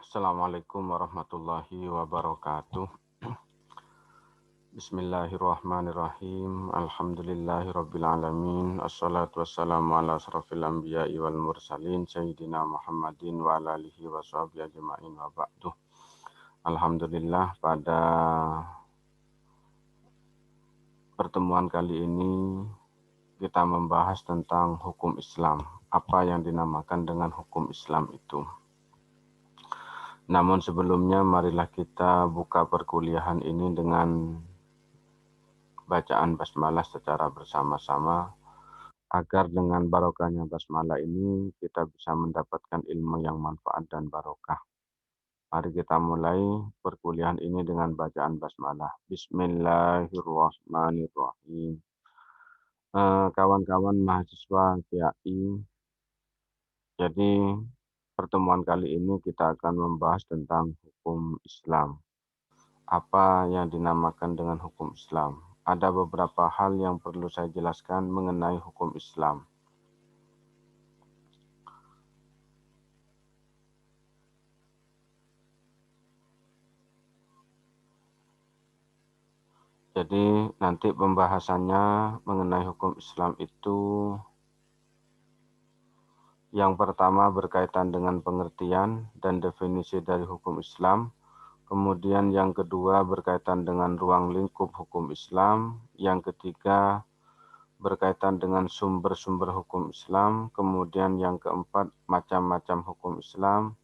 Assalamualaikum warahmatullahi wabarakatuh. Bismillahirrahmanirrahim. Alhamdulillahirabbil alamin. Assalatu wassalamu ala asrofil anbiya'i wal mursalin sayyidina Muhammadin wa ala alihi wa sahbihi ajma'in wa ba'du. Alhamdulillah, pada pertemuan kali ini kita membahas tentang hukum Islam. Apa yang dinamakan dengan hukum Islam itu. Namun sebelumnya marilah kita buka perkuliahan ini dengan bacaan basmalah secara bersama-sama agar dengan barokahnya basmalah ini kita bisa mendapatkan ilmu yang manfaat dan barokah. Mari kita mulai perkuliahan ini dengan bacaan basmalah. Bismillahirrahmanirrahim. Kawan-kawan mahasiswa PAI, jadi pertemuan kali ini kita akan membahas tentang hukum Islam. Apa yang dinamakan dengan hukum Islam? Ada beberapa hal yang perlu saya jelaskan mengenai hukum Islam. Jadi nanti pembahasannya mengenai hukum Islam itu yang pertama berkaitan dengan pengertian dan definisi dari hukum Islam. Kemudian yang kedua berkaitan dengan ruang lingkup hukum Islam. Yang ketiga berkaitan dengan sumber-sumber hukum Islam. Kemudian yang keempat macam-macam hukum Islam.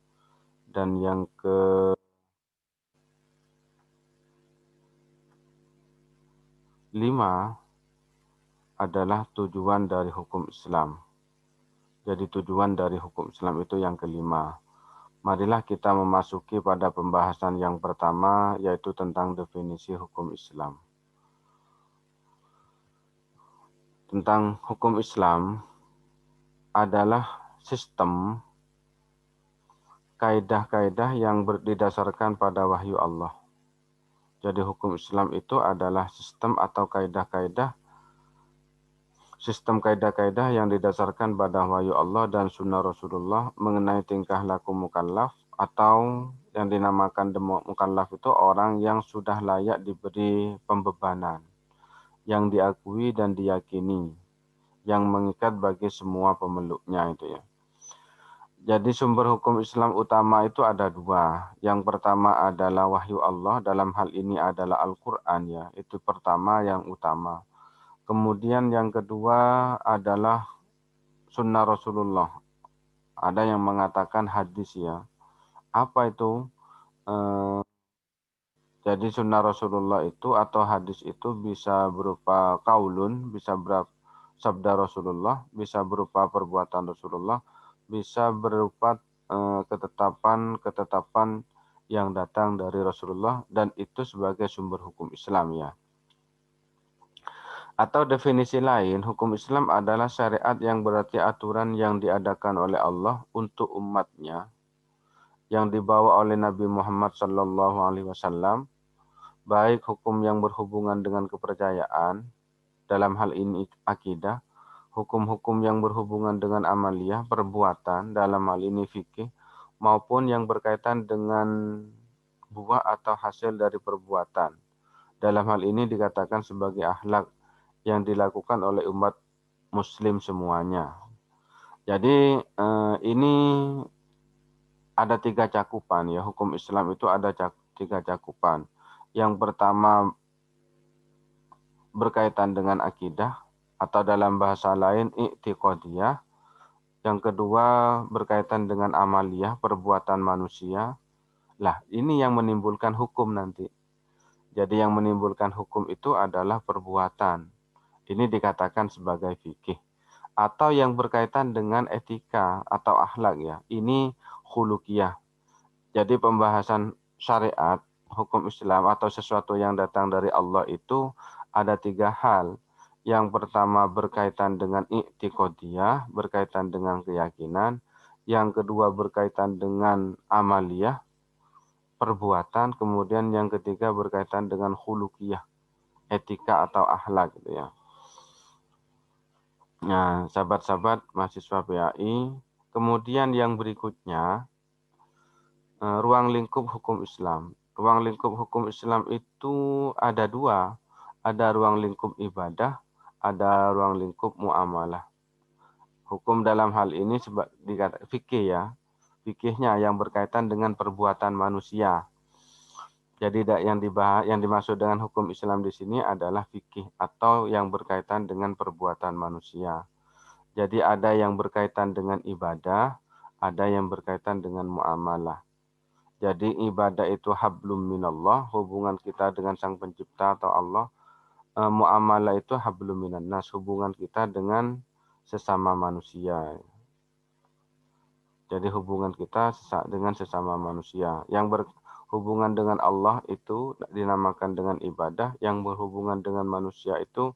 Dan yang kelima adalah tujuan dari hukum Islam. Jadi tujuan dari hukum Islam itu yang kelima. Marilah kita memasuki pada pembahasan yang pertama, yaitu tentang definisi hukum Islam. Tentang hukum Islam adalah sistem kaidah-kaidah yang didasarkan pada wahyu Allah. Jadi hukum Islam itu adalah sistem atau sistem kaidah-kaidah yang didasarkan pada wahyu Allah dan sunnah Rasulullah mengenai tingkah laku mukallaf, atau yang dinamakan mukallaf itu orang yang sudah layak diberi pembebanan, yang diakui dan diyakini, yang mengikat bagi semua pemeluknya itu ya. Jadi sumber hukum Islam utama itu ada dua. Yang pertama adalah wahyu Allah, dalam hal ini adalah Al-Quran ya. Itu pertama yang utama. Kemudian yang kedua adalah sunnah Rasulullah. Ada yang mengatakan hadis ya. Apa itu? Jadi sunnah Rasulullah itu atau hadis itu bisa berupa kaulun, bisa berupa sabda Rasulullah, bisa berupa perbuatan Rasulullah, bisa berupa ketetapan-ketetapan yang datang dari Rasulullah, dan itu sebagai sumber hukum Islam ya. Atau definisi lain, hukum Islam adalah syariat yang berarti aturan yang diadakan oleh Allah untuk umatnya, yang dibawa oleh Nabi Muhammad SAW, baik hukum yang berhubungan dengan kepercayaan, dalam hal ini akidah, hukum-hukum yang berhubungan dengan amaliyah, perbuatan, dalam hal ini fikih, maupun yang berkaitan dengan buah atau hasil dari perbuatan. Dalam hal ini dikatakan sebagai akhlak yang dilakukan oleh umat muslim semuanya. Jadi ini ada 3 cakupan ya, hukum Islam itu ada 3 cakupan. Yang pertama berkaitan dengan akidah, atau dalam bahasa lain i'tiqadiyah. Yang kedua berkaitan dengan amaliyah, perbuatan manusia. Lah, ini yang menimbulkan hukum nanti. Jadi yang menimbulkan hukum itu adalah perbuatan. Ini dikatakan sebagai fikih. Atau yang berkaitan dengan etika atau akhlak ya. Ini khulukiyah. Jadi pembahasan syariat, hukum Islam atau sesuatu yang datang dari Allah itu ada 3 hal. Yang pertama berkaitan dengan i'tiqadiyah, berkaitan dengan keyakinan. Yang kedua berkaitan dengan amaliyah, perbuatan. Kemudian yang ketiga berkaitan dengan khulukiyah, etika atau akhlak gitu ya. Nah, sahabat-sahabat mahasiswa PAI, kemudian yang berikutnya Ruang lingkup hukum Islam. Ruang lingkup hukum Islam itu ada dua, ada ruang lingkup ibadah, ada ruang lingkup muamalah. Hukum dalam hal ini fikih ya, fikihnya yang berkaitan dengan perbuatan manusia. Jadi yang dimaksud dengan hukum Islam di sini adalah fikih atau yang berkaitan dengan perbuatan manusia. Jadi ada yang berkaitan dengan ibadah, ada yang berkaitan dengan muamalah. Jadi ibadah itu hablum minallah, hubungan kita dengan Sang Pencipta atau Allah. Muamalah itu hablum minan nas, hubungan kita dengan sesama manusia. Jadi hubungan kita dengan sesama manusia. Yang berhubungan dengan Allah itu dinamakan dengan ibadah, yang berhubungan dengan manusia itu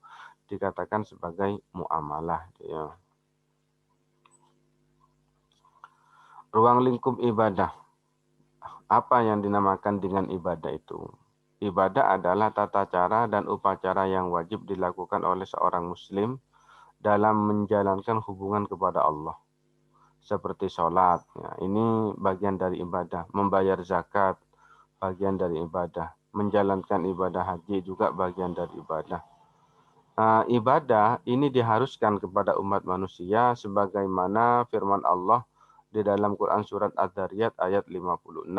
dikatakan sebagai muamalah. Ya. Ruang lingkup ibadah. Apa yang dinamakan dengan ibadah itu? Ibadah adalah tata cara dan upacara yang wajib dilakukan oleh seorang muslim dalam menjalankan hubungan kepada Allah. Seperti sholat, ya, ini bagian dari ibadah. Membayar zakat, bagian dari ibadah. Menjalankan ibadah haji juga bagian dari ibadah. Ibadah ini diharuskan kepada umat manusia sebagaimana firman Allah di dalam Quran surat Ad-Dariyat ayat 56.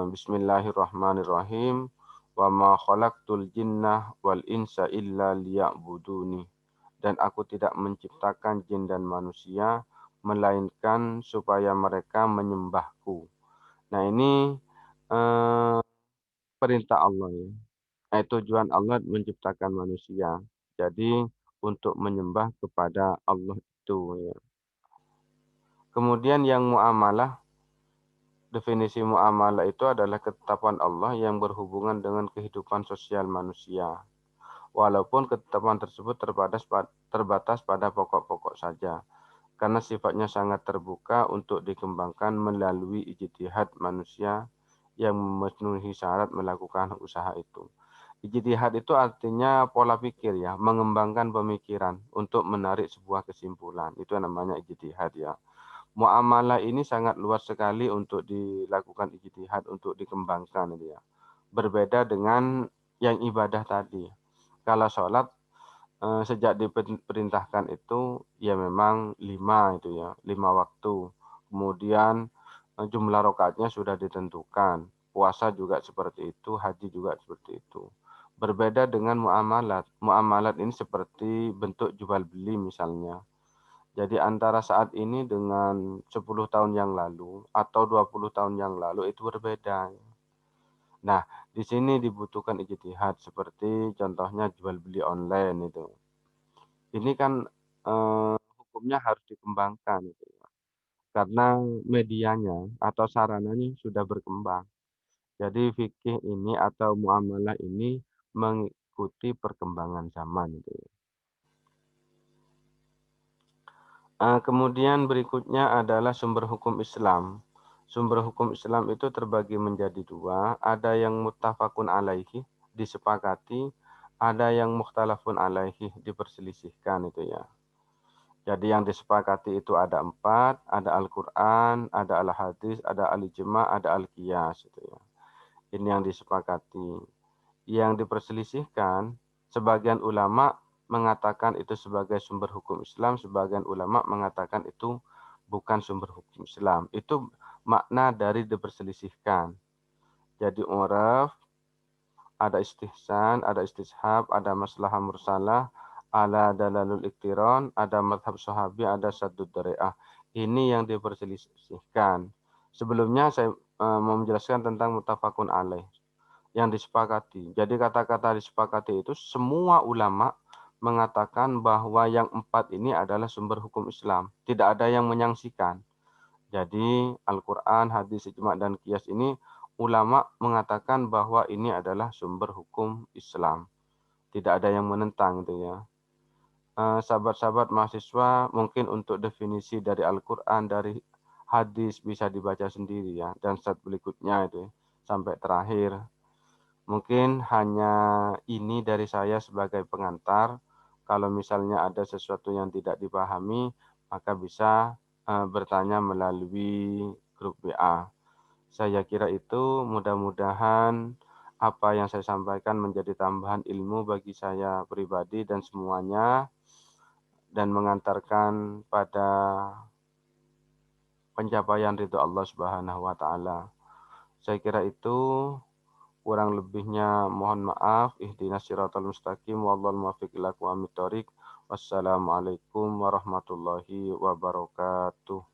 Bismillahirrahmanirrahim. Wa ma khalaqtul jinnah wal insa illa liya'buduni. Dan aku tidak menciptakan jin dan manusia, melainkan supaya mereka menyembahku. Nah ini eh, perintah Allah ya. Tujuan Allah menciptakan manusia. Jadi untuk menyembah kepada Allah itu ya. Kemudian yang muamalah, definisi muamalah itu adalah ketetapan Allah yang berhubungan dengan kehidupan sosial manusia. Walaupun ketetapan tersebut terbatas pada pokok-pokok saja, karena sifatnya sangat terbuka untuk dikembangkan melalui ijtihad manusia yang memenuhi syarat melakukan usaha itu. Ijtihad itu artinya pola pikir ya, mengembangkan pemikiran untuk menarik sebuah kesimpulan. Itu namanya ijtihad ya. Muamalah ini sangat luas sekali untuk dilakukan ijtihad, untuk dikembangkan itu ya. Berbeda dengan yang ibadah tadi. Kalau sholat sejak diperintahkan itu ya memang 5 itu ya, 5 waktu. Kemudian jumlah rakaatnya sudah ditentukan. Puasa juga seperti itu, haji juga seperti itu. Berbeda dengan muamalat. Muamalat ini seperti bentuk jual beli misalnya. Jadi antara saat ini dengan 10 tahun yang lalu atau 20 tahun yang lalu itu berbeda. Nah, di sini dibutuhkan ijtihad seperti contohnya jual beli online itu. Ini kan hukumnya harus dikembangkan gitu ya. Karena medianya atau sarananya sudah berkembang. Jadi fikih ini atau muamalah ini mengikuti perkembangan zaman gitu ya. Kemudian berikutnya adalah sumber hukum Islam. Sumber hukum Islam itu terbagi menjadi dua, ada yang muttafaqun alaihi, disepakati, ada yang mukhtalafun alaihi, diperselisihkan itu ya. Jadi yang disepakati itu ada 4, ada Al-Quran, ada Al-Hadis, ada Al-Ijma, ada Al-Qiyas itu ya. Ini yang disepakati. Yang diperselisihkan, sebagian ulama mengatakan itu sebagai sumber hukum Islam, sebagian ulama mengatakan itu bukan sumber hukum Islam. Itu makna dari diperselisihkan. Jadi uraf, ada istihsan, ada istishab, ada maslahah mursalah, ada dalalul iktiron, ada madhab sahabi, ada saddud dari'ah. Ini yang diperselisihkan. Sebelumnya saya mau menjelaskan tentang mutafakun alaih yang disepakati. Jadi kata-kata disepakati itu semua ulama mengatakan bahwa yang 4 ini adalah sumber hukum Islam. Tidak ada yang menyangsikan. Jadi Al-Quran, hadis, ijma, dan qiyas ini ulama mengatakan bahwa ini adalah sumber hukum Islam. Tidak ada yang menentang itu ya. Sahabat-sahabat mahasiswa mungkin untuk definisi dari Al-Quran, dari hadis bisa dibaca sendiri ya. Dan saat berikutnya itu sampai terakhir. Mungkin hanya ini dari saya sebagai pengantar. Kalau misalnya ada sesuatu yang tidak dipahami, maka bisa bertanya melalui grup WA. Saya kira itu mudah-mudahan apa yang saya sampaikan menjadi tambahan ilmu bagi saya pribadi dan semuanya, dan mengantarkan pada pencapaian ridho Allah Subhanahu wa taala. Saya kira itu, kurang lebihnya mohon maaf. Ihdinas siratal mustaqim wallahul muwaffiq ila aqwamit thoriq. Wassalamualaikum warahmatullahi wabarakatuh.